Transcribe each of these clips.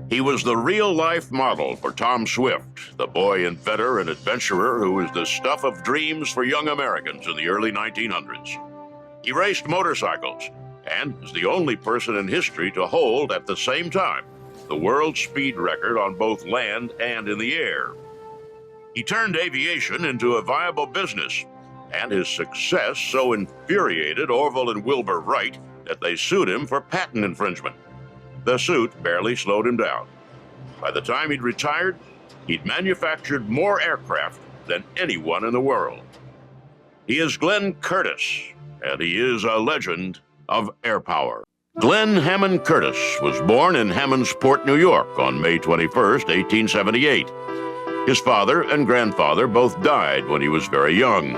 He was the real-life model for Tom Swift, the boy inventor and adventurer who was the stuff of dreams for young Americans in the early 1900s. He raced motorcycles and was the only person in history to hold at the same time the world speed record on both land and in the air. He turned aviation into a viable business, and his success so infuriated Orville and Wilbur Wright that they sued him for patent infringement. The suit barely slowed him down. By the time he'd retired, he'd manufactured more aircraft than anyone in the world. He is Beinn Curtiss, and he is a legend of air power. Glenn Hammond Curtiss was born in Hammondsport, New York on May 21st, 1878. His father and grandfather both died when he was very young,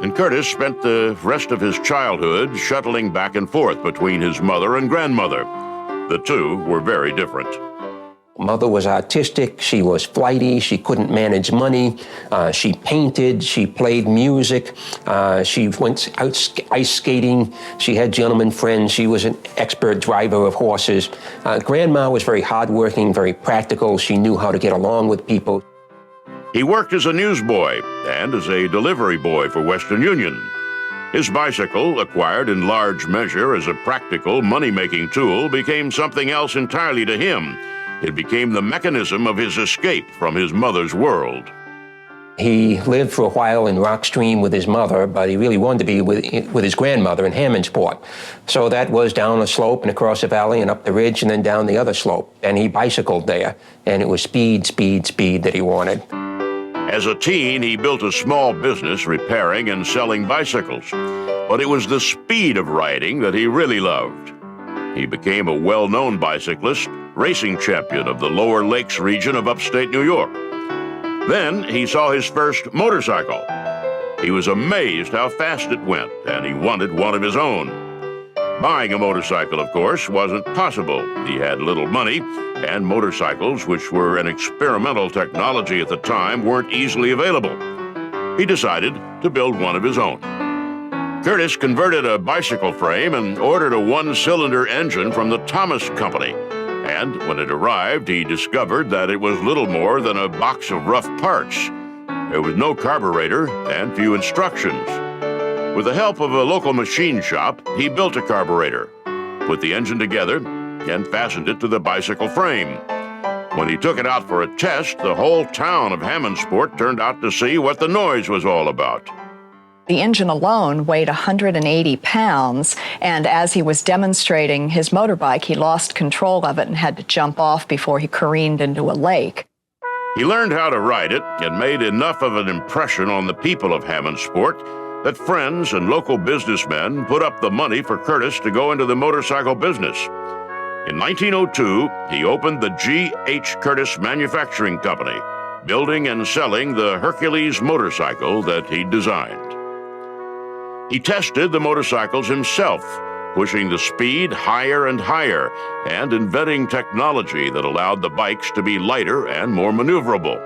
and Curtiss spent the rest of his childhood shuttling back and forth between his mother and grandmother. The two were very different. Mother was artistic, she was flighty, she couldn't manage money, she painted, she played music, she went out ice skating, she had gentleman friends, she was an expert driver of horses. Grandma was very hardworking, very practical, she knew how to get along with people. He worked as a newsboy and as a delivery boy for Western Union. His bicycle, acquired in large measure as a practical money-making tool, became something else entirely to him. It became the mechanism of his escape from his mother's world. He lived for a while in Rockstream with his mother, but he really wanted to be with his grandmother in Hammondsport. So that was down a slope and across a valley and up the ridge and then down the other slope. And he bicycled there, and it was speed, speed, speed that he wanted. As a teen, he built a small business repairing and selling bicycles, but it was the speed of riding that he really loved. He became a well-known bicyclist, racing champion of the Lower Lakes region of upstate New York. Then he saw his first motorcycle. He was amazed how fast it went, and he wanted one of his own. Buying a motorcycle, of course, wasn't possible. He had little money, and motorcycles, which were an experimental technology at the time, weren't easily available. He decided to build one of his own. Curtiss converted a bicycle frame and ordered a one-cylinder engine from the Thomas Company. And when it arrived, he discovered that it was little more than a box of rough parts. There was no carburetor and few instructions. With the help of a local machine shop, he built a carburetor, put the engine together, and fastened it to the bicycle frame. When he took it out for a test, the whole town of Hammondsport turned out to see what the noise was all about. The engine alone weighed 180 pounds, and as he was demonstrating his motorbike, he lost control of it and had to jump off before he careened into a lake. He learned how to ride it and made enough of an impression on the people of Hammondsport that friends and local businessmen put up the money for Curtiss to go into the motorcycle business. In 1902, he opened the G.H. Curtiss Manufacturing Company, building and selling the Hercules motorcycle that he designed. He tested the motorcycles himself, pushing the speed higher and higher, and inventing technology that allowed the bikes to be lighter and more maneuverable.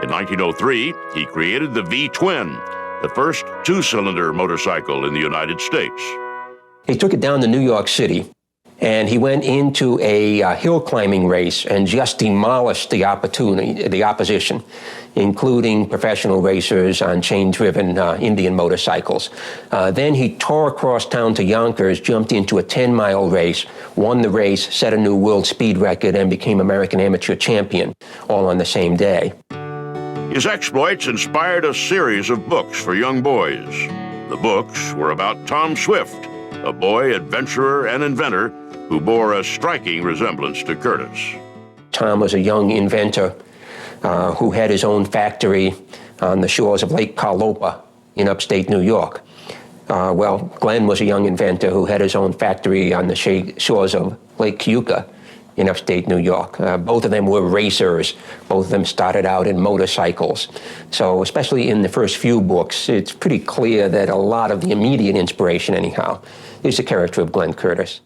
In 1903, he created the V-Twin, the first two-cylinder motorcycle in the United States. He took it down to New York City, and he went into a hill climbing race and just demolished the opposition, including professional racers on chain-driven Indian motorcycles. Then he tore across town to Yonkers, jumped into a 10-mile race, won the race, set a new world speed record, and became American amateur champion, all on the same day. His exploits inspired a series of books for young boys. The books were about Tom Swift, a boy adventurer and inventor who bore a striking resemblance to Curtiss. Tom was a young inventor who had his own factory on the shores of Lake Carlopa in upstate New York. Glenn was a young inventor who had his own factory on the shores of Lake Keuka in upstate New York. Both of them were racers. Both of them started out in motorcycles. So especially in the first few books, it's pretty clear that a lot of the immediate inspiration, anyhow, is the character of Beinn Curtiss.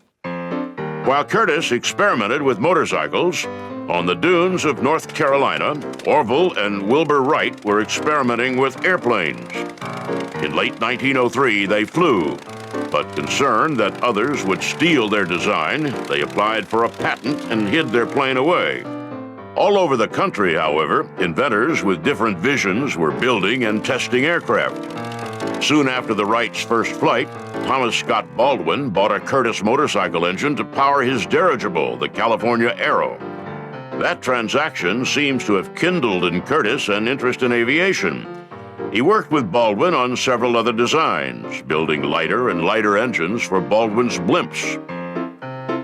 While Curtiss experimented with motorcycles, on the dunes of North Carolina, Orville and Wilbur Wright were experimenting with airplanes. In late 1903, they flew. But concerned that others would steal their design, they applied for a patent and hid their plane away. All over the country, however, inventors with different visions were building and testing aircraft. Soon after the Wrights' first flight, Thomas Scott Baldwin bought a Curtiss motorcycle engine to power his dirigible, the California Aero. That transaction seems to have kindled in Curtiss an interest in aviation. He worked with Baldwin on several other designs, building lighter and lighter engines for Baldwin's blimps.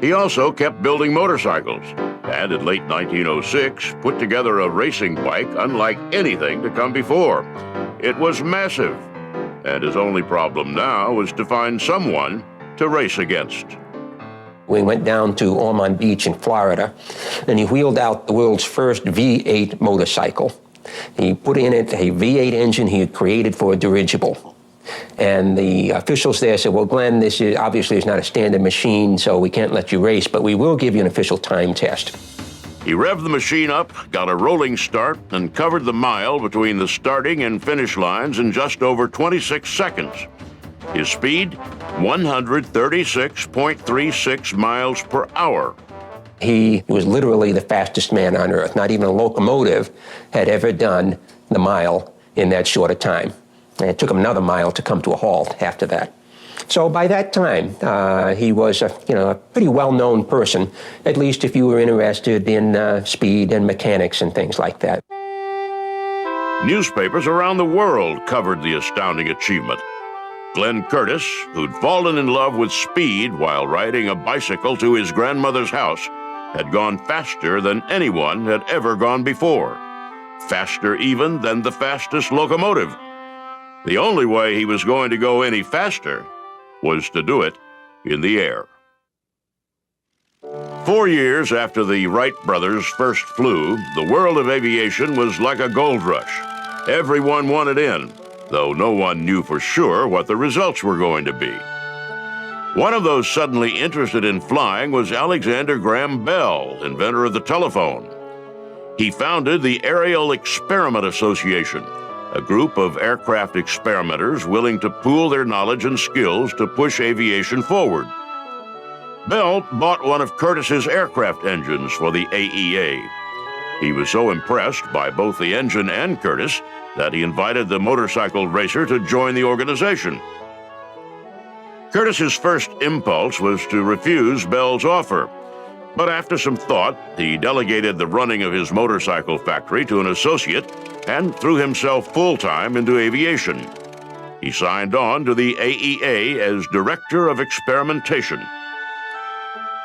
He also kept building motorcycles, and in late 1906 put together a racing bike unlike anything to come before. It was massive, and his only problem now was to find someone to race against. We went down to Ormond Beach in Florida, and he wheeled out the world's first V8 motorcycle. He put in it a V8 engine he had created for a dirigible. And the officials there said, well, Glenn, this is obviously is not a standard machine, so we can't let you race, but we will give you an official time test. He revved the machine up, got a rolling start, and covered the mile between the starting and finish lines in just over 26 seconds. His speed, 136.36 miles per hour. He was literally the fastest man on Earth. Not even a locomotive had ever done the mile in that short a time. And it took him another mile to come to a halt after that. So by that time, he was a pretty well-known person, at least if you were interested in speed and mechanics and things like that. Newspapers around the world covered the astounding achievement. Glenn Curtiss, who'd fallen in love with speed while riding a bicycle to his grandmother's house, had gone faster than anyone had ever gone before. Faster even than the fastest locomotive. The only way he was going to go any faster was to do it in the air. 4 years after the Wright brothers first flew, the world of aviation was like a gold rush. Everyone wanted in, though no one knew for sure what the results were going to be. One of those suddenly interested in flying was Alexander Graham Bell, inventor of the telephone. He founded the Aerial Experiment Association, a group of aircraft experimenters willing to pool their knowledge and skills to push aviation forward. Bell bought one of Curtiss's aircraft engines for the AEA. He was so impressed by both the engine and Curtiss that he invited the motorcycle racer to join the organization. Curtiss's first impulse was to refuse Bell's offer, but after some thought, he delegated the running of his motorcycle factory to an associate and threw himself full-time into aviation. He signed on to the AEA as Director of Experimentation.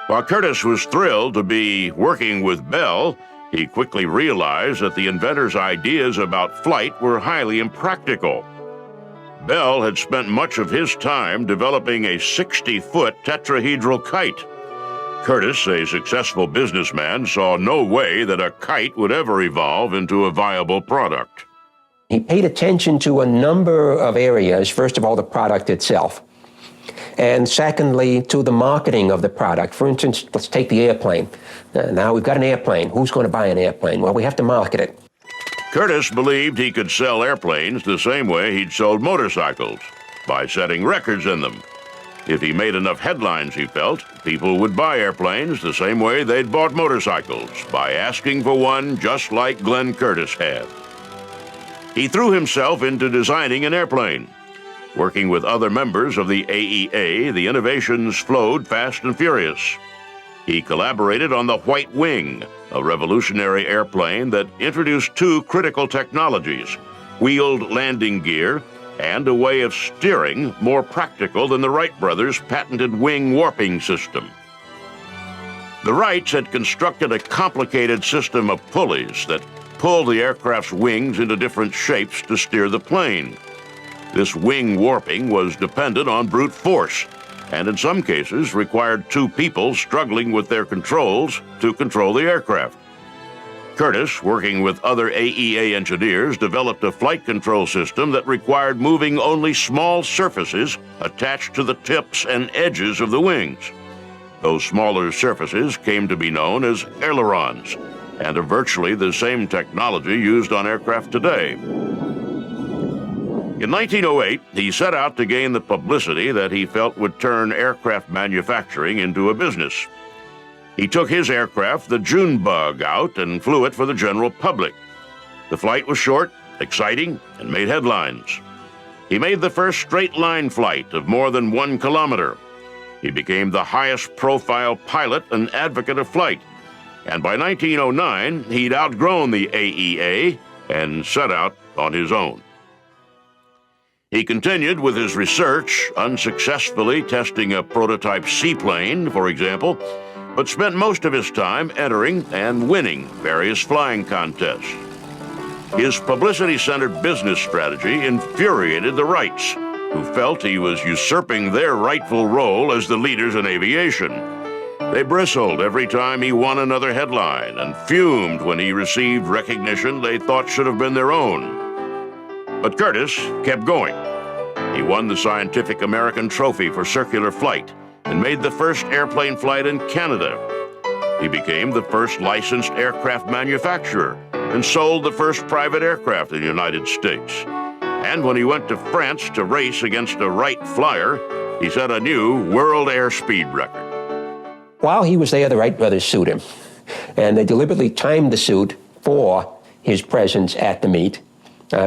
While Curtiss was thrilled to be working with Bell, he quickly realized that the inventor's ideas about flight were highly impractical. Bell had spent much of his time developing a 60-foot tetrahedral kite. Curtiss, a successful businessman, saw no way that a kite would ever evolve into a viable product. He paid attention to a number of areas. First of all, the product itself. And secondly, to the marketing of the product. For instance, let's take the airplane. Now we've got an airplane. Who's going to buy an airplane? Well, we have to market it. Curtiss believed he could sell airplanes the same way he'd sold motorcycles, by setting records in them. If he made enough headlines, he felt, people would buy airplanes the same way they'd bought motorcycles, by asking for one just like Glenn Curtiss had. He threw himself into designing an airplane. Working with other members of the AEA, the innovations flowed fast and furious. He collaborated on the White Wing, a revolutionary airplane that introduced two critical technologies, wheeled landing gear and a way of steering more practical than the Wright brothers' patented wing warping system. The Wrights had constructed a complicated system of pulleys that pulled the aircraft's wings into different shapes to steer the plane. This wing warping was dependent on brute force, and in some cases required two people struggling with their controls to control the aircraft. Curtiss, working with other AEA engineers, developed a flight control system that required moving only small surfaces attached to the tips and edges of the wings. Those smaller surfaces came to be known as ailerons, and are virtually the same technology used on aircraft today. In 1908, he set out to gain the publicity that he felt would turn aircraft manufacturing into a business. He took his aircraft, the Junebug, out and flew it for the general public. The flight was short, exciting, and made headlines. He made the first straight-line flight of more than 1 kilometer. He became the highest-profile pilot and advocate of flight. And by 1909, he'd outgrown the AEA and set out on his own. He continued with his research, unsuccessfully testing a prototype seaplane, for example, but spent most of his time entering and winning various flying contests. His publicity-centered business strategy infuriated the Wrights, who felt he was usurping their rightful role as the leaders in aviation. They bristled every time he won another headline and fumed when he received recognition they thought should have been their own. But Curtiss kept going. He won the Scientific American Trophy for circular flight and made the first airplane flight in Canada. He became the first licensed aircraft manufacturer and sold the first private aircraft in the United States. And when he went to France to race against a Wright flyer, he set a new world airspeed record. While he was there, the Wright brothers sued him, and they deliberately timed the suit for his presence at the meet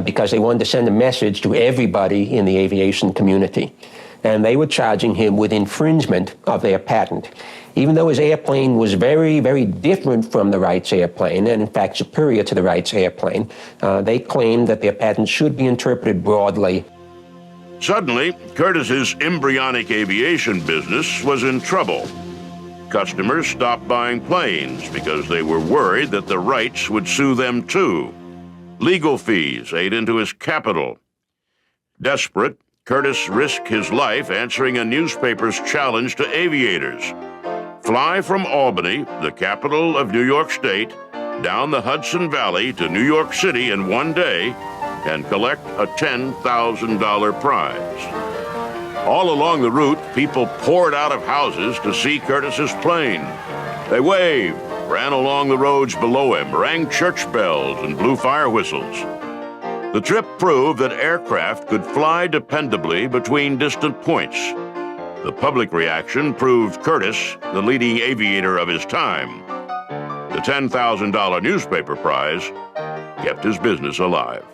because they wanted to send a message to everybody in the aviation community. And they were charging him with infringement of their patent. Even though his airplane was very, very different from the Wrights' airplane, and in fact superior to the Wrights' airplane, they claimed that their patent should be interpreted broadly. Suddenly, Curtiss's embryonic aviation business was in trouble. Customers stopped buying planes because they were worried that the Wrights would sue them too. Legal fees ate into his capital. Desperate, Curtiss risked his life answering a newspaper's challenge to aviators. Fly from Albany, the capital of New York State, down the Hudson Valley to New York City in one day and collect a $10,000 prize. All along the route, people poured out of houses to see Curtiss's plane. They waved, ran along the roads below him, rang church bells, and blew fire whistles. The trip proved that aircraft could fly dependably between distant points. The public reaction proved Curtiss the leading aviator of his time. The $10,000 newspaper prize kept his business alive.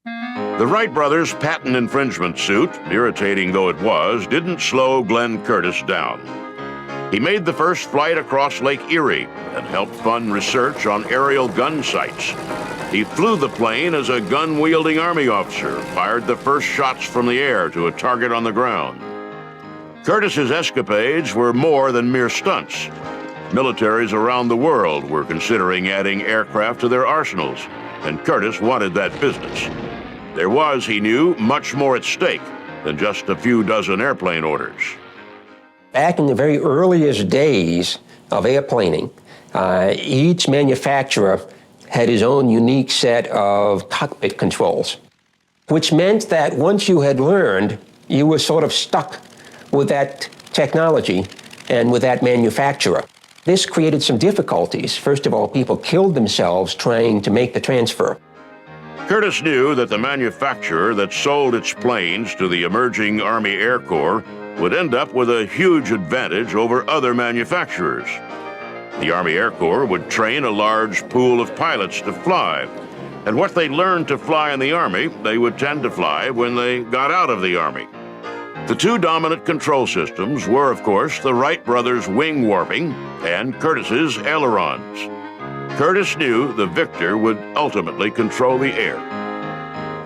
The Wright brothers' patent infringement suit, irritating though it was, didn't slow Glenn Curtiss down. He made the first flight across Lake Erie and helped fund research on aerial gun sites. He flew the plane as a gun-wielding Army officer, fired the first shots from the air to a target on the ground. Curtiss's escapades were more than mere stunts. Militaries around the world were considering adding aircraft to their arsenals, and Curtiss wanted that business. There was, he knew, much more at stake than just a few dozen airplane orders. Back in the very earliest days of airplaning, each manufacturer had his own unique set of cockpit controls, which meant that once you had learned, you were sort of stuck with that technology and with that manufacturer. This created some difficulties. First of all, people killed themselves trying to make the transfer. Curtiss knew that the manufacturer that sold its planes to the emerging Army Air Corps would end up with a huge advantage over other manufacturers. The Army Air Corps would train a large pool of pilots to fly, and what they learned to fly in the Army, they would tend to fly when they got out of the Army. The two dominant control systems were, of course, the Wright brothers' wing warping and Curtiss's ailerons. Curtiss knew the victor would ultimately control the air.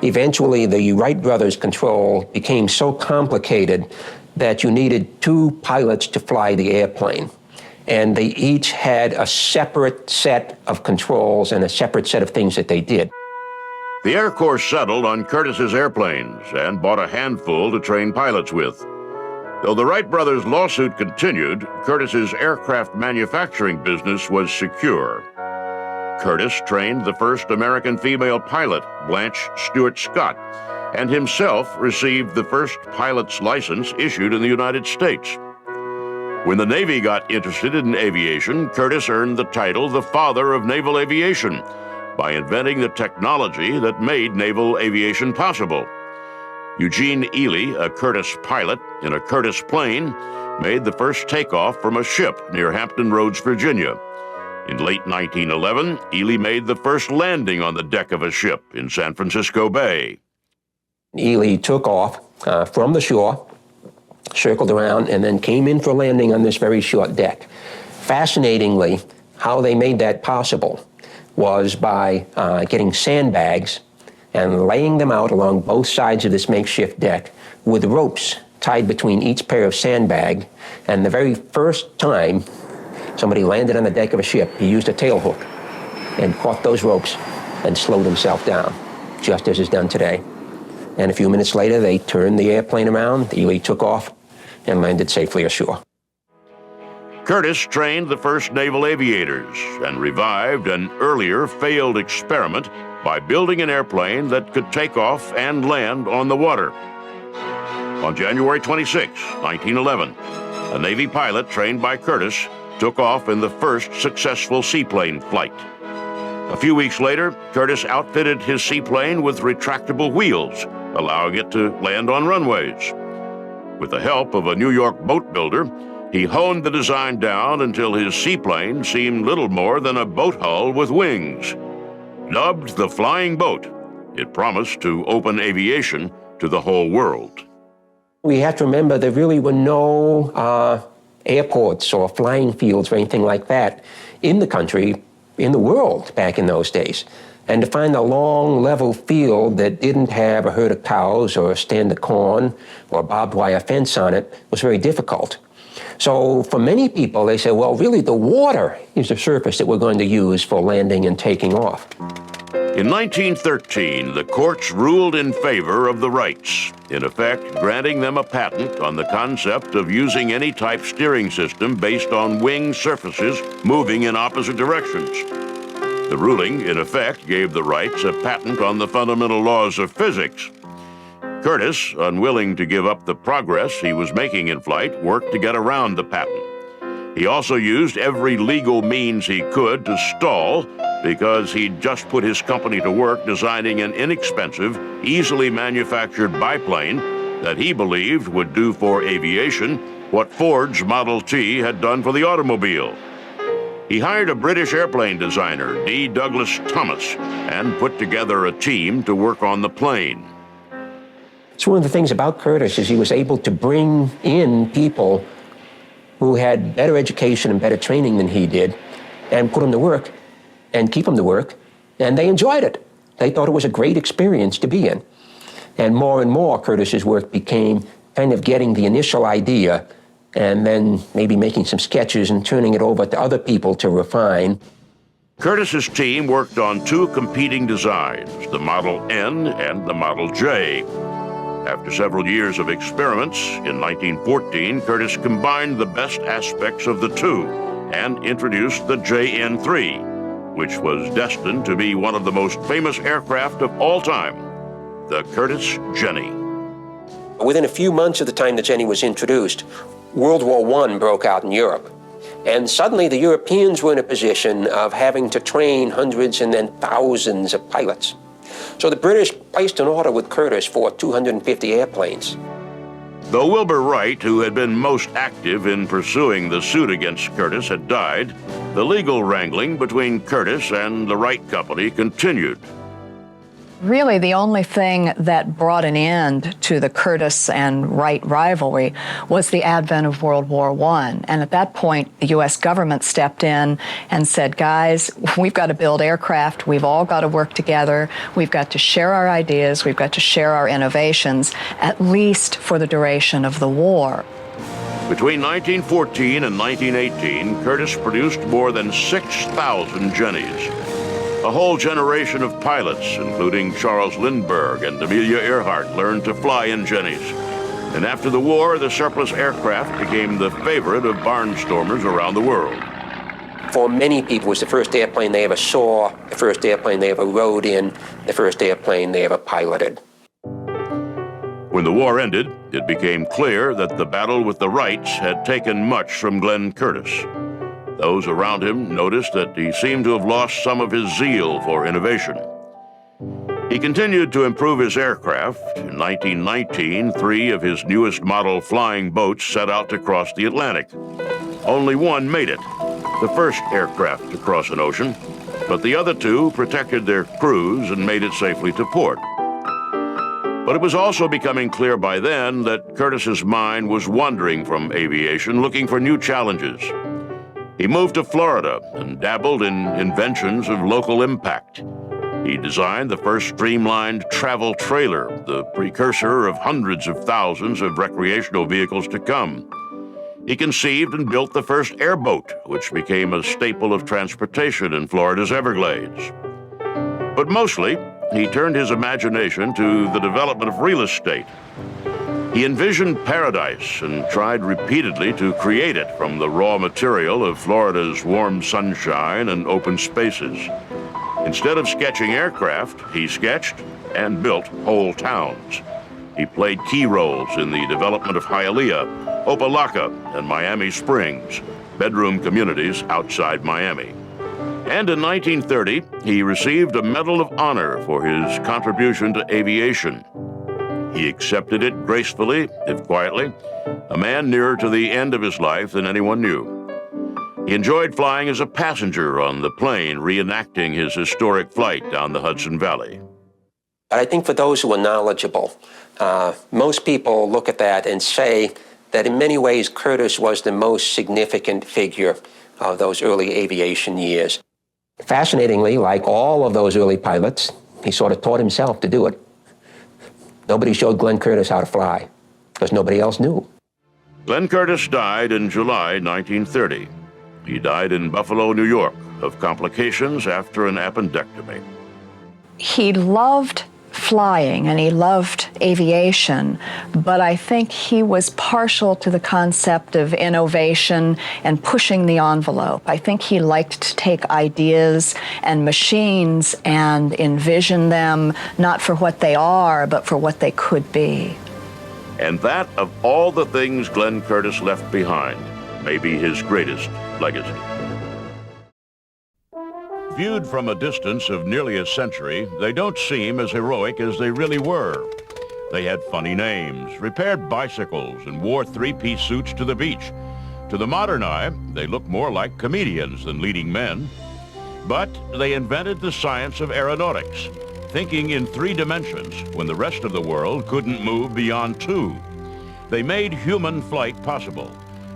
Eventually, the Wright brothers' control became so complicated that you needed two pilots to fly the airplane. And they each had a separate set of controls and a separate set of things that they did. The Air Corps settled on Curtiss's airplanes and bought a handful to train pilots with. Though the Wright brothers' lawsuit continued, Curtiss's aircraft manufacturing business was secure. Curtiss trained the first American female pilot, Blanche Stewart Scott, and himself received the first pilot's license issued in the United States. When the Navy got interested in aviation, Curtiss earned the title the father of naval aviation, by inventing the technology that made naval aviation possible. Eugene Ely, a Curtiss pilot in a Curtiss plane, made the first takeoff from a ship near Hampton Roads, Virginia. In late 1911, Ely made the first landing on the deck of a ship in San Francisco Bay. Ely took off from the shore, circled around, and then came in for landing on this very short deck. Fascinatingly, how they made that possible was by getting sandbags and laying them out along both sides of this makeshift deck with ropes tied between each pair of sandbag. And the very first time somebody landed on the deck of a ship, he used a tail hook and caught those ropes and slowed himself down, just as is done today. And a few minutes later, they turned the airplane around, Ely took off, and landed safely ashore. Curtiss trained the first naval aviators and revived an earlier failed experiment by building an airplane that could take off and land on the water. On January 26, 1911, a Navy pilot trained by Curtiss took off in the first successful seaplane flight. A few weeks later, Curtiss outfitted his seaplane with retractable wheels, allowing it to land on runways. With the help of a New York boat builder, he honed the design down until his seaplane seemed little more than a boat hull with wings. Dubbed the Flying Boat, it promised to open aviation to the whole world. We have to remember there really were no airports or flying fields or anything like that in the country, in the world back in those days. And to find a long, level field that didn't have a herd of cows or a stand of corn or a barbed wire fence on it was very difficult. So for many people, they say, well, really the water is the surface that we're going to use for landing and taking off. In 1913, the courts ruled in favor of the Wrights, in effect granting them a patent on the concept of using any type steering system based on wing surfaces moving in opposite directions. The ruling, in effect, gave the Wrights a patent on the fundamental laws of physics. Curtiss, unwilling to give up the progress he was making in flight, worked to get around the patent. He also used every legal means he could to stall because he'd just put his company to work designing an inexpensive, easily manufactured biplane that he believed would do for aviation what Ford's Model T had done for the automobile. He hired a British airplane designer, D. Douglas Thomas, and put together a team to work on the plane. So one of the things about Curtiss is he was able to bring in people who had better education and better training than he did and put them to work and keep them to work, and they enjoyed it. They thought it was a great experience to be in. And more Curtiss's work became kind of getting the initial idea and then maybe making some sketches and turning it over to other people to refine. Curtiss's team worked on two competing designs, the Model N and the Model J. After several years of experiments, in 1914, Curtiss combined the best aspects of the two and introduced the JN-3, which was destined to be one of the most famous aircraft of all time, the Curtiss Jenny. Within a few months of the time that Jenny was introduced, World War I broke out in Europe. And suddenly the Europeans were in a position of having to train hundreds and then thousands of pilots. So the British placed an order with Curtiss for 250 airplanes. Though Wilbur Wright, who had been most active in pursuing the suit against Curtiss, had died, the legal wrangling between Curtiss and the Wright Company continued. Really, the only thing that brought an end to the Curtiss and Wright rivalry was the advent of World War I. And at that point, the U.S. government stepped in and said, guys, we've got to build aircraft. We've all got to work together. We've got to share our ideas. We've got to share our innovations, at least for the duration of the war. Between 1914 and 1918, Curtiss produced more than 6,000 Jennies. A whole generation of pilots, including Charles Lindbergh and Amelia Earhart, learned to fly in Jennies. And after the war, the surplus aircraft became the favorite of barnstormers around the world. For many people, it was the first airplane they ever saw, the first airplane they ever rode in, the first airplane they ever piloted. When the war ended, it became clear that the battle with the Wrights had taken much from Glenn Curtiss. Those around him noticed that he seemed to have lost some of his zeal for innovation. He continued to improve his aircraft. In 1919, 3 of his newest model flying boats set out to cross the Atlantic. Only one made it, the first aircraft to cross an ocean, but the other 2 protected their crews and made it safely to port. But it was also becoming clear by then that Curtiss's mind was wandering from aviation, looking for new challenges. He moved to Florida and dabbled in inventions of local impact. He designed the first streamlined travel trailer, the precursor of hundreds of thousands of recreational vehicles to come. He conceived and built the first airboat, which became a staple of transportation in Florida's Everglades. But mostly, he turned his imagination to the development of real estate. He envisioned paradise and tried repeatedly to create it from the raw material of Florida's warm sunshine and open spaces. Instead of sketching aircraft, he sketched and built whole towns. He played key roles in the development of Hialeah, Opelika, and Miami Springs, bedroom communities outside Miami. And in 1930, he received a Medal of Honor for his contribution to aviation. He accepted it gracefully, if quietly, a man nearer to the end of his life than anyone knew. He enjoyed flying as a passenger on the plane, reenacting his historic flight down the Hudson Valley. I think for those who are knowledgeable, most people look at that and say that in many ways Curtiss was the most significant figure of those early aviation years. Fascinatingly, like all of those early pilots, he sort of taught himself to do it. Nobody showed Glenn Curtiss how to fly, because nobody else knew. Glenn Curtiss died in July 1930. He died in Buffalo, New York, of complications after an appendectomy. He loved flying and he loved aviation, but I think he was partial to the concept of innovation and pushing the envelope. I think he liked to take ideas and machines and envision them not for what they are, but for what they could be. And that, of all the things Glenn Curtiss left behind, may be his greatest legacy. Viewed from a distance of nearly a century, they don't seem as heroic as they really were. They had funny names, repaired bicycles, and wore 3-piece suits to the beach. To the modern eye, they look more like comedians than leading men. But they invented the science of aeronautics, thinking in 3 dimensions when the rest of the world couldn't move beyond 2. They made human flight possible,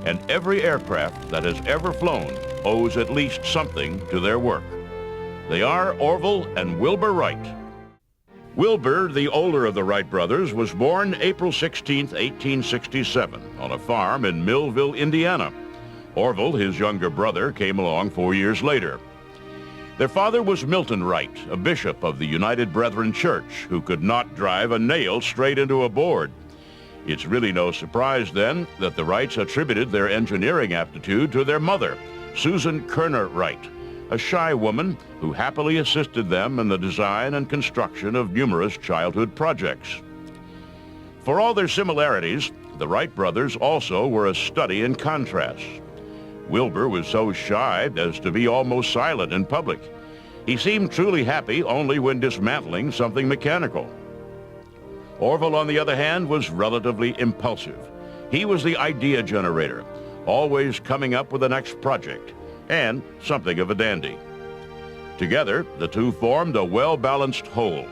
and every aircraft that has ever flown owes at least something to their work. They are Orville and Wilbur Wright. Wilbur, the older of the Wright brothers, was born April 16, 1867, on a farm in Millville, Indiana. Orville, his younger brother, came along 4 years later. Their father was Milton Wright, a bishop of the United Brethren Church, who could not drive a nail straight into a board. It's really no surprise, then, that the Wrights attributed their engineering aptitude to their mother, Susan Kerner Wright, a shy woman who happily assisted them in the design and construction of numerous childhood projects. For all their similarities, the Wright brothers also were a study in contrasts. Wilbur was so shy as to be almost silent in public. He seemed truly happy only when dismantling something mechanical. Orville, on the other hand, was relatively impulsive. He was the idea generator, always coming up with the next project, and something of a dandy. Together, the two formed a well-balanced whole.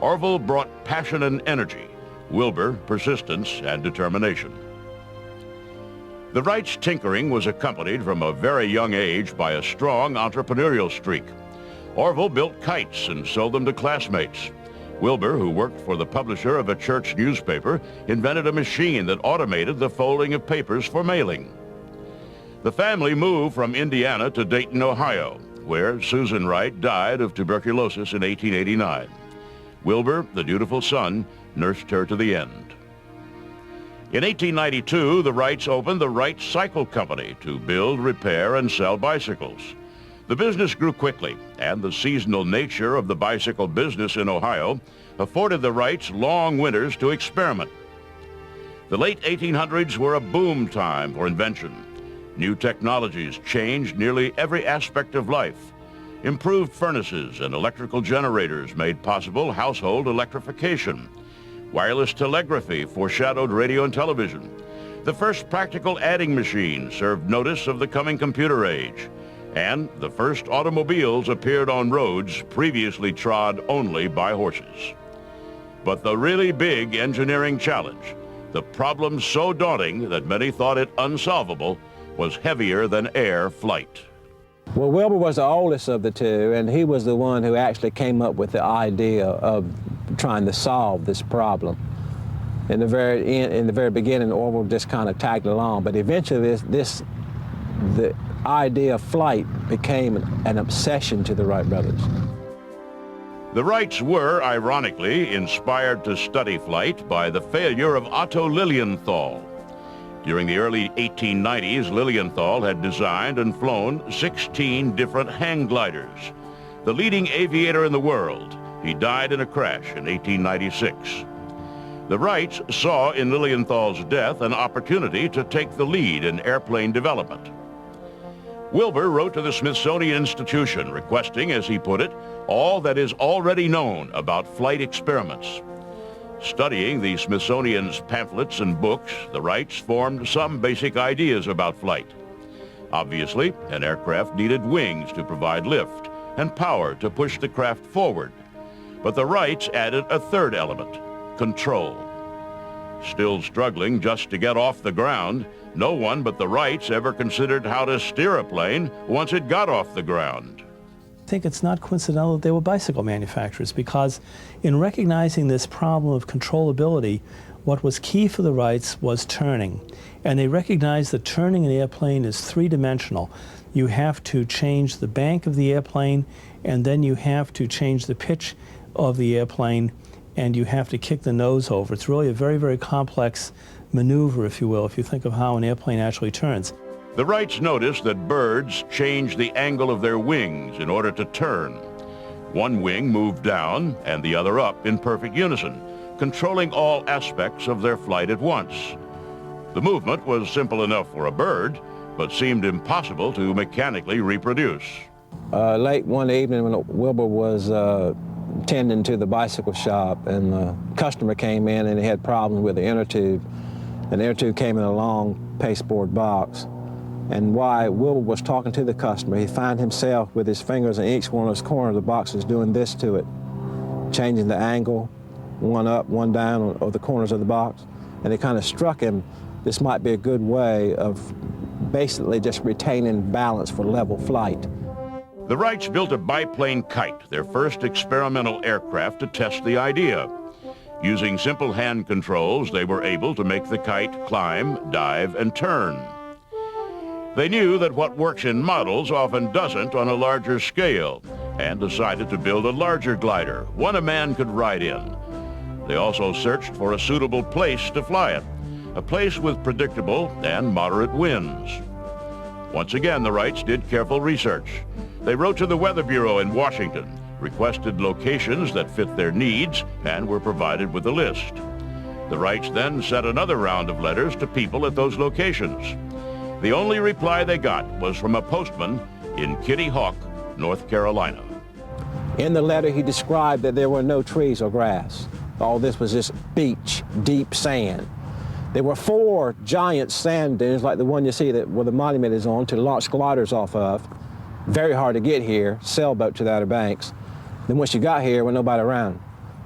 Orville brought passion and energy, Wilbur persistence and determination. The Wrights' tinkering was accompanied from a very young age by a strong entrepreneurial streak. Orville built kites and sold them to classmates. Wilbur, who worked for the publisher of a church newspaper, invented a machine that automated the folding of papers for mailing. The family moved from Indiana to Dayton, Ohio, where Susan Wright died of tuberculosis in 1889. Wilbur, the dutiful son, nursed her to the end. In 1892, the Wrights opened the Wright Cycle Company to build, repair, and sell bicycles. The business grew quickly, and the seasonal nature of the bicycle business in Ohio afforded the Wrights long winters to experiment. The late 1800s were a boom time for invention. New technologies changed nearly every aspect of life. Improved furnaces and electrical generators made possible household electrification. Wireless telegraphy foreshadowed radio and television. The first practical adding machine served notice of the coming computer age. And the first automobiles appeared on roads previously trod only by horses. But the really big engineering challenge, the problem so daunting that many thought it unsolvable, was heavier than air flight. Well, Wilbur was the oldest of the two, and he was the one who actually came up with the idea of trying to solve this problem. In the very beginning, Orville just kind of tagged along, but eventually the idea of flight became an obsession to the Wright brothers. The Wrights were, ironically, inspired to study flight by the failure of Otto Lilienthal. During the early 1890s, Lilienthal had designed and flown 16 different hang gliders. The leading aviator in the world, he died in a crash in 1896. The Wrights saw in Lilienthal's death an opportunity to take the lead in airplane development. Wilbur wrote to the Smithsonian Institution requesting, as he put it, all that is already known about flight experiments. Studying the Smithsonian's pamphlets and books, the Wrights formed some basic ideas about flight. Obviously, an aircraft needed wings to provide lift and power to push the craft forward. But the Wrights added a third element, control. Still struggling just to get off the ground, no one but the Wrights ever considered how to steer a plane once it got off the ground. I think it's not coincidental that they were bicycle manufacturers, because in recognizing this problem of controllability, what was key for the Wrights was turning. And they recognized that turning an airplane is three-dimensional. You have to change the bank of the airplane, and then you have to change the pitch of the airplane, and you have to kick the nose over. It's really a very, very complex maneuver, if you will, if you think of how an airplane actually turns. The Wrights noticed that birds change the angle of their wings in order to turn. One wing moved down and the other up in perfect unison, controlling all aspects of their flight at once. The movement was simple enough for a bird, but seemed impossible to mechanically reproduce. Late one evening when Wilbur was tending to the bicycle shop, and the customer came in and he had problems with the inner tube. And the inner tube came in a long pasteboard box. And while Wilbur was talking to the customer, he found himself with his fingers in each one of those corners of the boxes doing this to it, changing the angle, one up, one down, of the corners of the box. And it kind of struck him, this might be a good way of basically just retaining balance for level flight. The Wrights built a biplane kite, their first experimental aircraft to test the idea. Using simple hand controls, they were able to make the kite climb, dive, and turn. They knew that what works in models often doesn't on a larger scale, and decided to build a larger glider, one a man could ride in. They also searched for a suitable place to fly it, a place with predictable and moderate winds. Once again, the Wrights did careful research. They wrote to the Weather Bureau in Washington, requested locations that fit their needs, and were provided with a list. The Wrights then sent another round of letters to people at those locations. The only reply they got was from a postman in Kitty Hawk, North Carolina. In the letter, he described that there were no trees or grass. All this was just beach, deep sand. There were 4 giant sand dunes like the one you see where the monument is on to launch gliders off of. Very hard to get here, sailboat to the Outer Banks. Then once you got here, there was nobody around.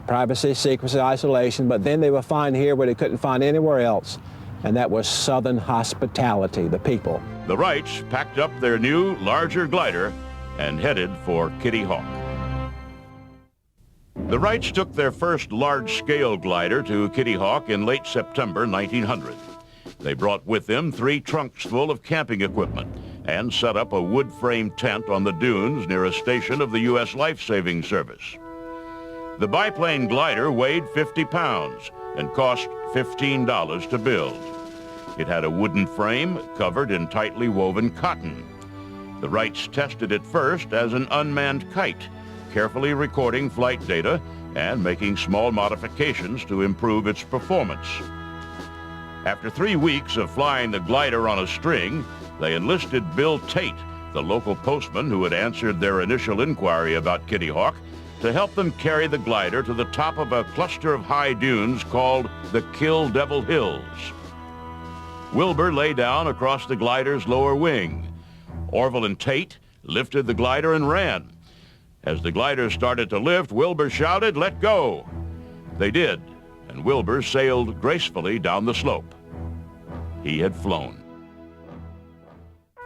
Privacy, secrecy, isolation, but then they would find here where they couldn't find anywhere else, and that was Southern hospitality, the people. The Wrights packed up their new, larger glider and headed for Kitty Hawk. The Wrights took their first large-scale glider to Kitty Hawk in late September 1900. They brought with them 3 trunks full of camping equipment and set up a wood-frame tent on the dunes near a station of the U.S. Life-Saving Service. The biplane glider weighed 50 pounds and cost $15 to build. It had a wooden frame covered in tightly woven cotton. The Wrights tested it first as an unmanned kite, carefully recording flight data and making small modifications to improve its performance. After 3 weeks of flying the glider on a string, they enlisted Bill Tate, the local postman who had answered their initial inquiry about Kitty Hawk, to help them carry the glider to the top of a cluster of high dunes called the Kill Devil Hills. Wilbur lay down across the glider's lower wing. Orville and Tate lifted the glider and ran. As the glider started to lift, Wilbur shouted, "Let go!" They did, and Wilbur sailed gracefully down the slope. He had flown.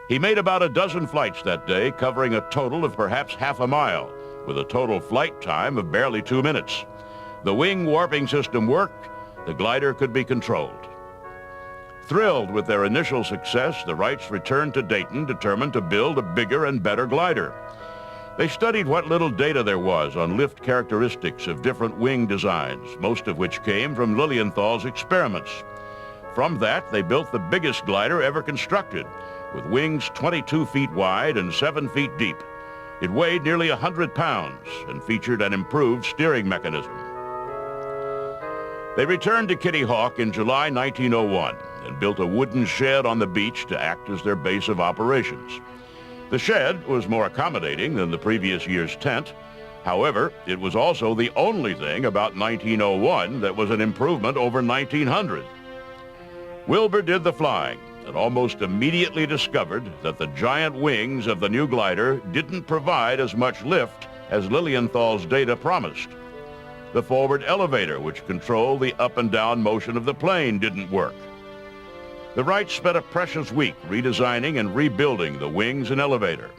He made about a dozen flights that day, covering a total of perhaps half a mile, with a total flight time of barely 2 minutes. The wing warping system worked. The glider could be controlled. Thrilled with their initial success, the Wrights returned to Dayton, determined to build a bigger and better glider. They studied what little data there was on lift characteristics of different wing designs, most of which came from Lilienthal's experiments. From that, they built the biggest glider ever constructed, with wings 22 feet wide and 7 feet deep. It weighed nearly 100 pounds and featured an improved steering mechanism. They returned to Kitty Hawk in July 1901 and built a wooden shed on the beach to act as their base of operations. The shed was more accommodating than the previous year's tent. However, it was also the only thing about 1901 that was an improvement over 1900. Wilbur did the flying and almost immediately discovered that the giant wings of the new glider didn't provide as much lift as Lilienthal's data promised. The forward elevator, which controlled the up and down motion of the plane, didn't work. The Wrights spent a precious week redesigning and rebuilding the wings and elevator.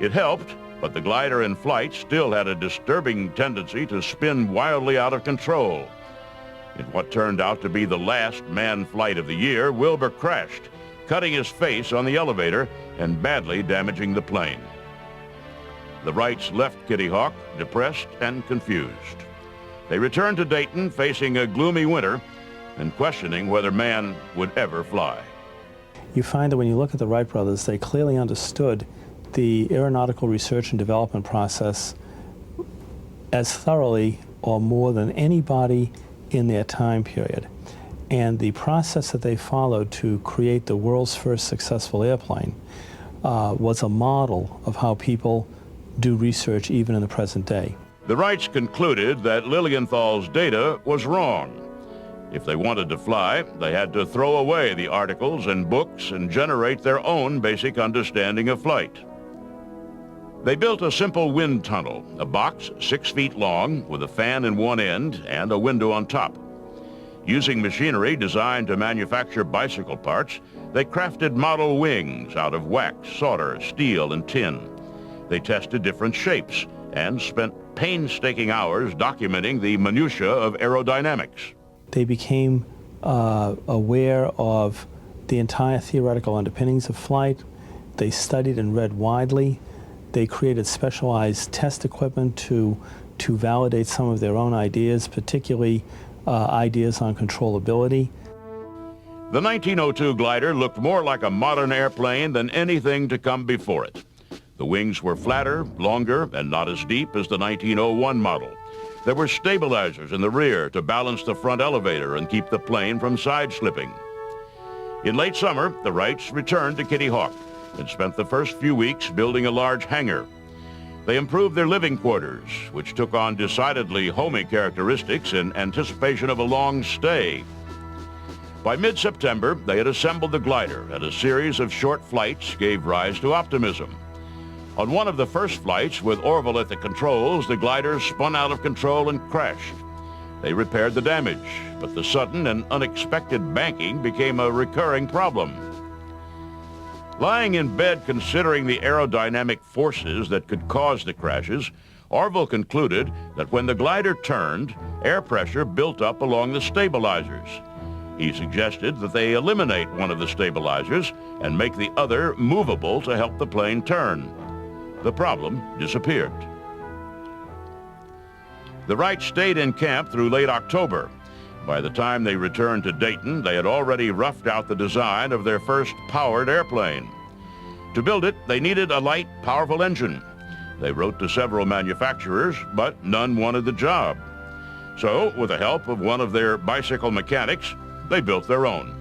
It helped, but the glider in flight still had a disturbing tendency to spin wildly out of control. In what turned out to be the last manned flight of the year, Wilbur crashed, cutting his face on the elevator and badly damaging the plane. The Wrights left Kitty Hawk depressed and confused. They returned to Dayton facing a gloomy winter and questioning whether man would ever fly. You find that when you look at the Wright brothers, they clearly understood the aeronautical research and development process as thoroughly or more than anybody in their time period. And the process that they followed to create the world's first successful airplane was a model of how people do research even in the present day. The Wrights concluded that Lilienthal's data was wrong. If they wanted to fly, they had to throw away the articles and books and generate their own basic understanding of flight. They built a simple wind tunnel, a box 6 feet long with a fan in one end and a window on top. Using machinery designed to manufacture bicycle parts, they crafted model wings out of wax, solder, steel, and tin. They tested different shapes and spent painstaking hours documenting the minutiae of aerodynamics. They became aware of the entire theoretical underpinnings of flight. They studied and read widely. They created specialized test equipment to validate some of their own ideas, particularly ideas on controllability. The 1902 glider looked more like a modern airplane than anything to come before it. The wings were flatter, longer, and not as deep as the 1901 model. There were stabilizers in the rear to balance the front elevator and keep the plane from side-slipping. In late summer, the Wrights returned to Kitty Hawk and spent the first few weeks building a large hangar. They improved their living quarters, which took on decidedly homey characteristics in anticipation of a long stay. By mid-September, they had assembled the glider, and a series of short flights gave rise to optimism. On one of the first flights, with Orville at the controls, the glider spun out of control and crashed. They repaired the damage, but the sudden and unexpected banking became a recurring problem. Lying in bed considering the aerodynamic forces that could cause the crashes, Orville concluded that when the glider turned, air pressure built up along the stabilizers. He suggested that they eliminate one of the stabilizers and make the other movable to help the plane turn. The problem disappeared. The Wrights stayed in camp through late October. By the time they returned to Dayton, they had already roughed out the design of their first powered airplane. To build it, they needed a light, powerful engine. They wrote to several manufacturers, but none wanted the job. So, with the help of one of their bicycle mechanics, they built their own.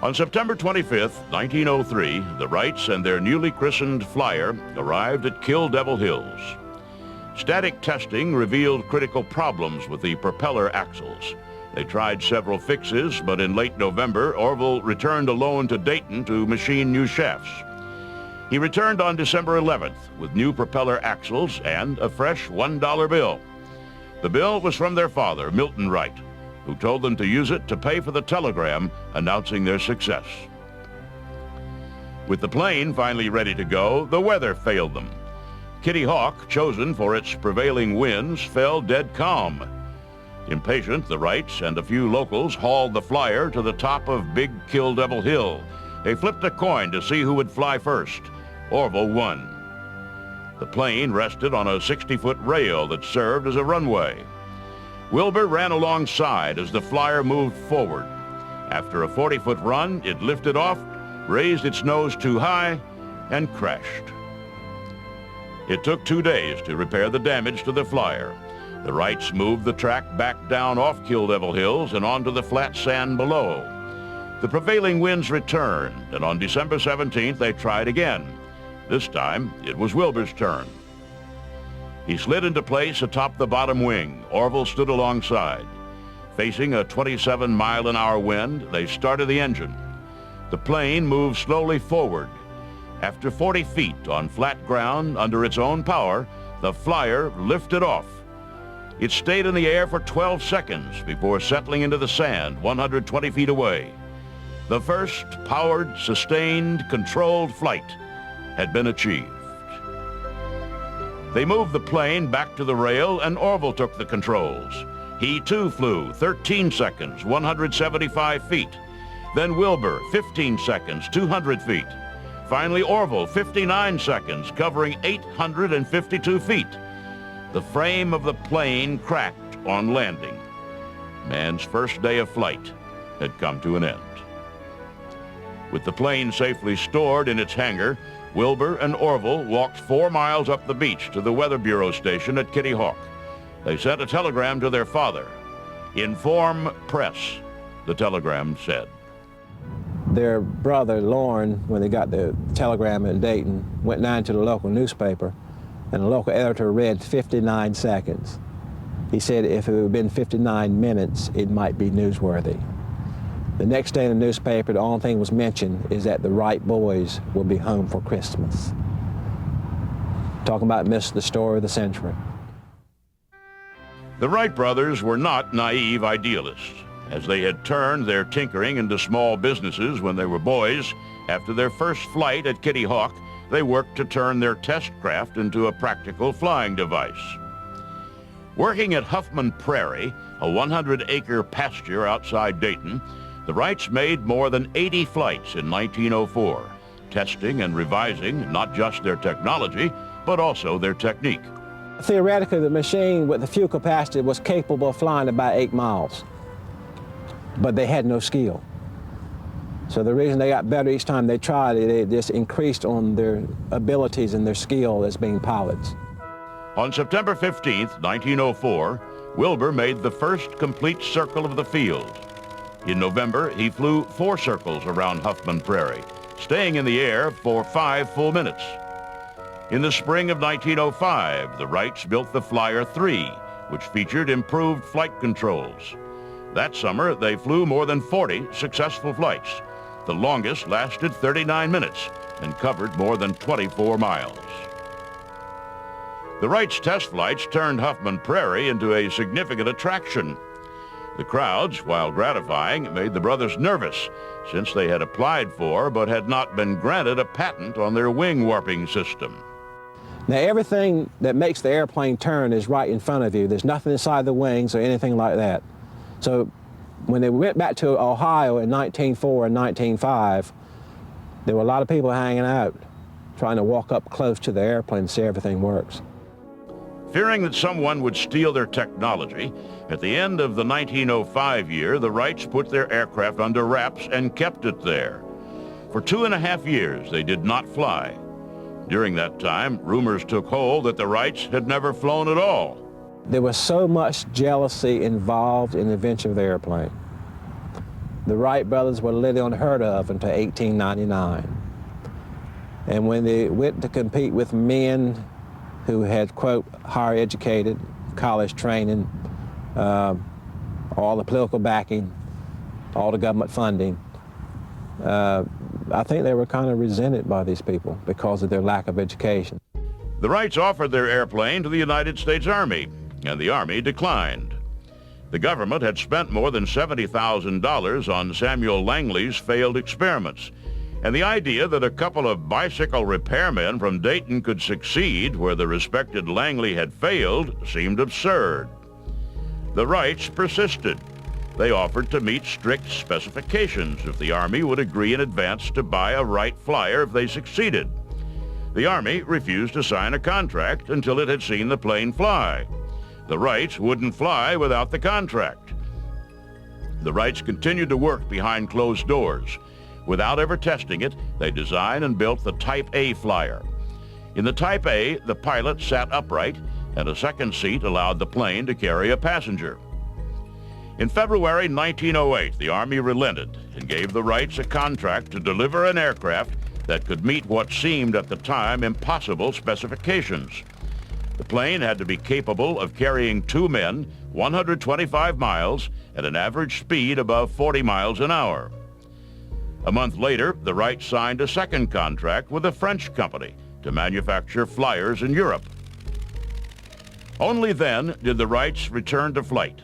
On September 25th, 1903, the Wrights and their newly christened flyer arrived at Kill Devil Hills. Static testing revealed critical problems with the propeller axles. They tried several fixes, but in late November, Orville returned alone to Dayton to machine new shafts. He returned on December 11th with new propeller axles and a fresh $1 bill. The bill was from their father, Milton Wright, who told them to use it to pay for the telegram announcing their success. With the plane finally ready to go, the weather failed them. Kitty Hawk, chosen for its prevailing winds, fell dead calm. Impatient, the Wrights and a few locals hauled the flyer to the top of Big Kill Devil Hill. They flipped a coin to see who would fly first. Orville won. The plane rested on a 60-foot rail that served as a runway. Wilbur ran alongside as the flyer moved forward. After a 40-foot run, it lifted off, raised its nose too high, and crashed. It took 2 days to repair the damage to the flyer. The Wrights moved the track back down off Kill Devil Hills and onto the flat sand below. The prevailing winds returned, and on December 17th, they tried again. This time, it was Wilbur's turn. He slid into place atop the bottom wing. Orville stood alongside. Facing a 27-mile-an-hour wind, they started the engine. The plane moved slowly forward. After 40 feet on flat ground under its own power, the flyer lifted off. It stayed in the air for 12 seconds before settling into the sand 120 feet away. The first powered, sustained, controlled flight had been achieved. They moved the plane back to the rail and Orville took the controls. He too flew 13 seconds, 175 feet. Then Wilbur, 15 seconds, 200 feet. Finally, Orville, 59 seconds, covering 852 feet. The frame of the plane cracked on landing. Man's first day of flight had come to an end. With the plane safely stored in its hangar, Wilbur and Orville walked 4 miles up the beach to the Weather Bureau station at Kitty Hawk. They sent a telegram to their father. "Inform press," the telegram said. Their brother, Lorne, when they got the telegram in Dayton, went down to the local newspaper, and the local editor read 59 seconds. He said if it had been 59 minutes, it might be newsworthy. The next day in the newspaper, the only thing was mentioned is that the Wright boys will be home for Christmas. Talking about the story of the century. The Wright brothers were not naive idealists. As they had turned their tinkering into small businesses when they were boys, after their first flight at Kitty Hawk, they worked to turn their test craft into a practical flying device. Working at Huffman Prairie, a 100-acre pasture outside Dayton, the Wrights made more than 80 flights in 1904, testing and revising not just their technology, but also their technique. Theoretically, the machine with the fuel capacity was capable of flying about 8 miles, but they had no skill. So the reason they got better each time they tried, they just increased on their abilities and their skill as being pilots. On September 15th, 1904, Wilbur made the first complete circle of the field. In November, he flew 4 circles around Huffman Prairie, staying in the air for 5 full minutes. In the spring of 1905, the Wrights built the Flyer 3, which featured improved flight controls. That summer, they flew more than 40 successful flights. The longest lasted 39 minutes and covered more than 24 miles. The Wrights' test flights turned Huffman Prairie into a significant attraction. The crowds, while gratifying, made the brothers nervous, since they had applied for but had not been granted a patent on their wing warping system. Now, everything that makes the airplane turn is right in front of you. There's nothing inside the wings or anything like that. So when they went back to Ohio in 1904 and 1905, there were a lot of people hanging out, trying to walk up close to the airplane and see everything works. Fearing that someone would steal their technology, at the end of the 1905 year, the Wrights put their aircraft under wraps and kept it there. For 2.5 years, they did not fly. During that time, rumors took hold that the Wrights had never flown at all. There was so much jealousy involved in the invention of the airplane. The Wright brothers were literally unheard of until 1899. And when they went to compete with men who had, quote, higher educated, college training, all the political backing, all the government funding, I think they were kind of resented by these people because of their lack of education. The Wrights offered their airplane to the United States Army, and the Army declined. The government had spent more than $70,000 on Samuel Langley's failed experiments, and the idea that a couple of bicycle repairmen from Dayton could succeed where the respected Langley had failed seemed absurd. The Wrights persisted. They offered to meet strict specifications if the Army would agree in advance to buy a Wright flyer if they succeeded. The Army refused to sign a contract until it had seen the plane fly. The Wrights wouldn't fly without the contract. The Wrights continued to work behind closed doors. Without ever testing it, they designed and built the Type A flyer. In the Type A, the pilot sat upright, and a second seat allowed the plane to carry a passenger. In February 1908, the Army relented and gave the Wrights a contract to deliver an aircraft that could meet what seemed at the time impossible specifications. The plane had to be capable of carrying 2 men 125 miles at an average speed above 40 miles an hour. A month later, the Wrights signed a second contract with a French company to manufacture flyers in Europe. Only then did the Wrights return to flight.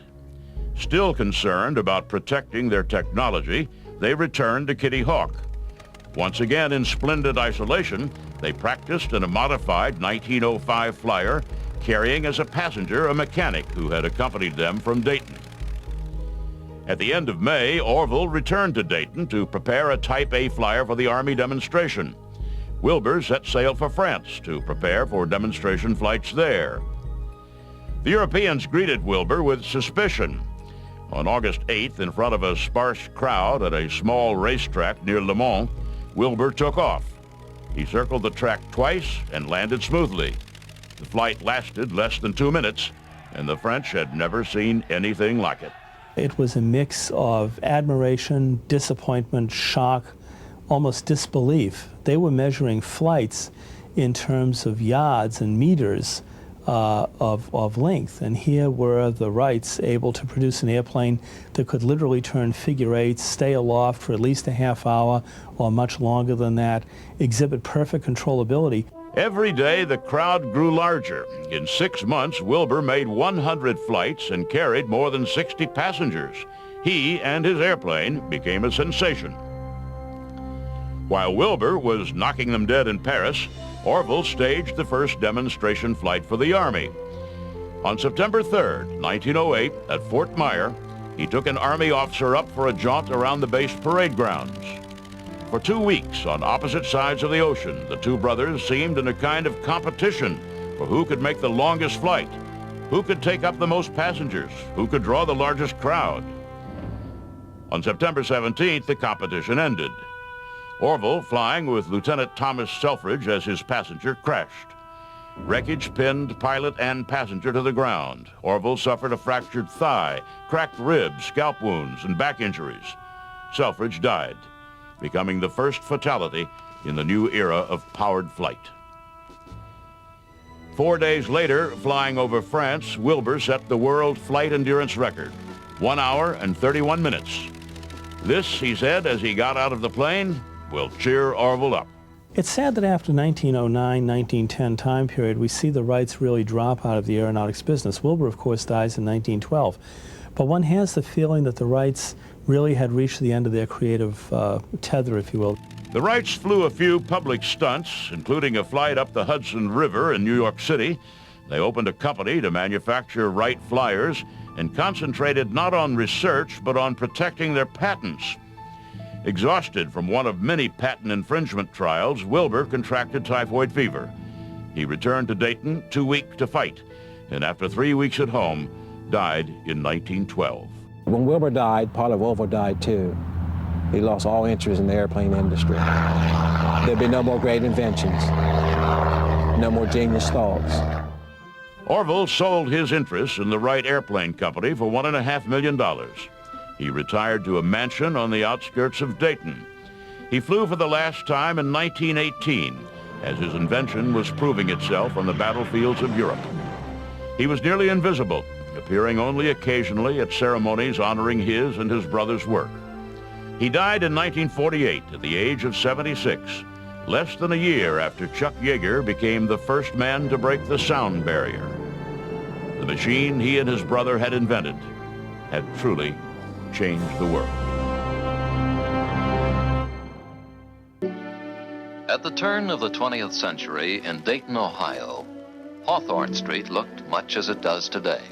Still concerned about protecting their technology, they returned to Kitty Hawk. Once again in splendid isolation, they practiced in a modified 1905 flyer, carrying as a passenger a mechanic who had accompanied them from Dayton. At the end of May, Orville returned to Dayton to prepare a Type A flyer for the Army demonstration. Wilbur set sail for France to prepare for demonstration flights there. The Europeans greeted Wilbur with suspicion. On August 8th, in front of a sparse crowd at a small racetrack near Le Mans, Wilbur took off. He circled the track twice and landed smoothly. The flight lasted less than 2 minutes, and the French had never seen anything like it. It was a mix of admiration, disappointment, shock, almost disbelief. They were measuring flights in terms of yards and meters of length, and here were the Wrights able to produce an airplane that could literally turn figure eights, stay aloft for at least a half hour or much longer than that, exhibit perfect controllability. Every day, the crowd grew larger. In 6 months, Wilbur made 100 flights and carried more than 60 passengers. He and his airplane became a sensation. While Wilbur was knocking them dead in Paris, Orville staged the first demonstration flight for the Army. On September 3rd, 1908, at Fort Myer, he took an Army officer up for a jaunt around the base parade grounds. For 2 weeks, on opposite sides of the ocean, the two brothers seemed in a kind of competition for who could make the longest flight, who could take up the most passengers, who could draw the largest crowd. On September 17th, the competition ended. Orville, flying with Lieutenant Thomas Selfridge as his passenger, crashed. Wreckage pinned pilot and passenger to the ground. Orville suffered a fractured thigh, cracked ribs, scalp wounds, and back injuries. Selfridge died, becoming the first fatality in the new era of powered flight. 4 days later, flying over France, Wilbur set the world flight endurance record, 1 hour and 31 minutes. This, he said as he got out of the plane, will cheer Orville up. It's sad that after 1909, 1910 time period, we see the Wrights really drop out of the aeronautics business. Wilbur, of course, dies in 1912. But one has the feeling that the Wrights really had reached the end of their creative tether, if you will. The Wrights flew a few public stunts, including a flight up the Hudson River in New York City. They opened a company to manufacture Wright flyers and concentrated not on research, but on protecting their patents. Exhausted from one of many patent infringement trials, Wilbur contracted typhoid fever. He returned to Dayton, too weak to fight, and after 3 weeks at home, died in 1912. When Wilbur died, part of Orville died too. He lost all interest in the airplane industry. There'd be no more great inventions, no more genius thoughts. Orville sold his interest in the Wright Airplane Company for $1.5 million. He retired to a mansion on the outskirts of Dayton. He flew for the last time in 1918, as his invention was proving itself on the battlefields of Europe. He was nearly invisible, appearing only occasionally at ceremonies honoring his and his brother's work. He died in 1948 at the age of 76, less than a year after Chuck Yeager became the first man to break the sound barrier. The machine he and his brother had invented had truly changed the world. At the turn of the 20th century in Dayton, Ohio, Hawthorne Street looked much as it does today.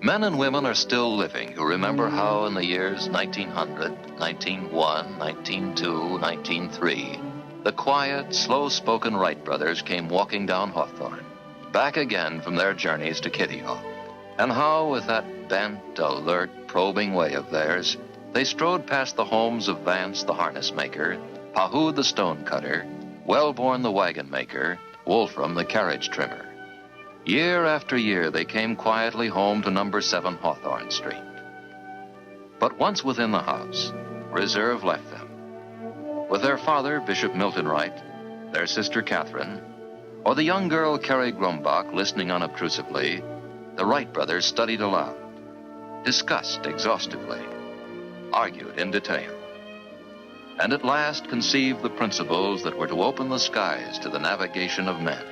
Men and women are still living who remember how in the years 1900, 1901, 1902, 1903, the quiet, slow-spoken Wright brothers came walking down Hawthorne, back again from their journeys to Kitty Hawk, and how with that bent, alert, probing way of theirs, they strode past the homes of Vance the harness maker, Pahoud the stone cutter, Wellborn the wagon maker, Wolfram the carriage trimmer. Year after year, they came quietly home to number 7 Hawthorne Street. But once within the house, reserve left them. With their father, Bishop Milton Wright, their sister Catherine, or the young girl Carrie Grumbach listening unobtrusively, the Wright brothers studied aloud, discussed exhaustively, argued in detail, and at last conceived the principles that were to open the skies to the navigation of men.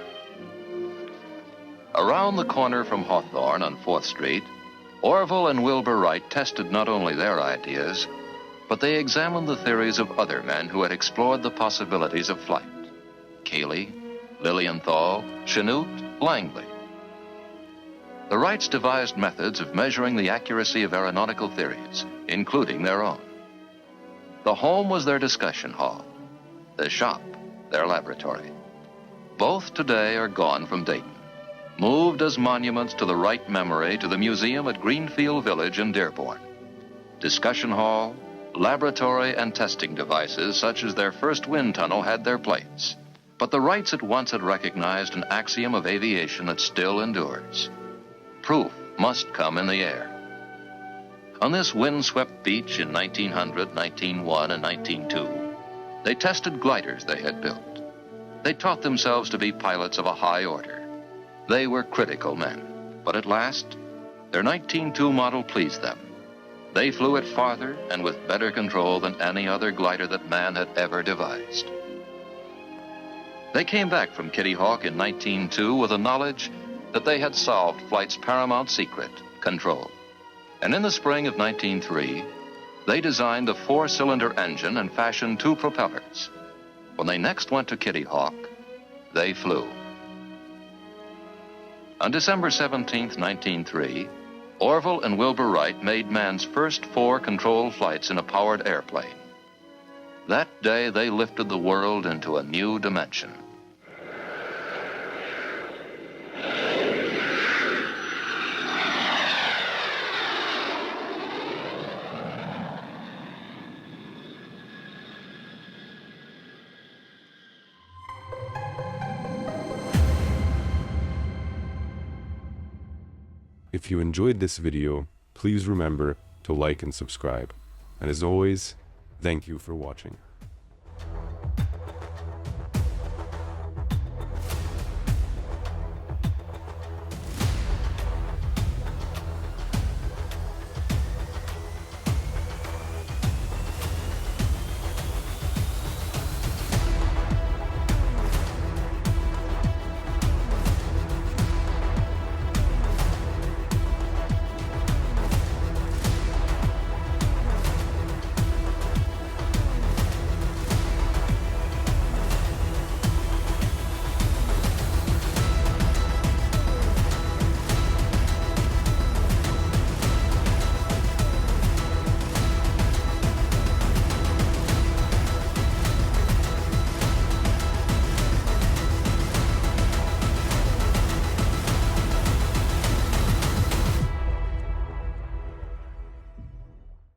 Around the corner from Hawthorne on 4th Street, Orville and Wilbur Wright tested not only their ideas, but they examined the theories of other men who had explored the possibilities of flight. Cayley, Lilienthal, Chanute, Langley. The Wrights devised methods of measuring the accuracy of aeronautical theories, including their own. The home was their discussion hall, the shop, their laboratory. Both today are gone from Dayton, moved as monuments to the Wright memory to the museum at Greenfield Village in Dearborn. Discussion hall, laboratory, and testing devices such as their first wind tunnel had their place. But the Wrights at once had recognized an axiom of aviation that still endures. Proof must come in the air. On this windswept beach in 1900, 1901, and 1902, they tested gliders they had built. They taught themselves to be pilots of a high order. They were critical men, but at last, their 1902 model pleased them. They flew it farther and with better control than any other glider that man had ever devised. They came back from Kitty Hawk in 1902 with the knowledge that they had solved flight's paramount secret, control. And in the spring of 1903, they designed a 4-cylinder engine and fashioned 2 propellers. When they next went to Kitty Hawk, they flew. On December 17, 1903, Orville and Wilbur Wright made man's first 4 controlled flights in a powered airplane. That day, they lifted the world into a new dimension. If you enjoyed this video, please remember to like and subscribe. And as always, thank you for watching.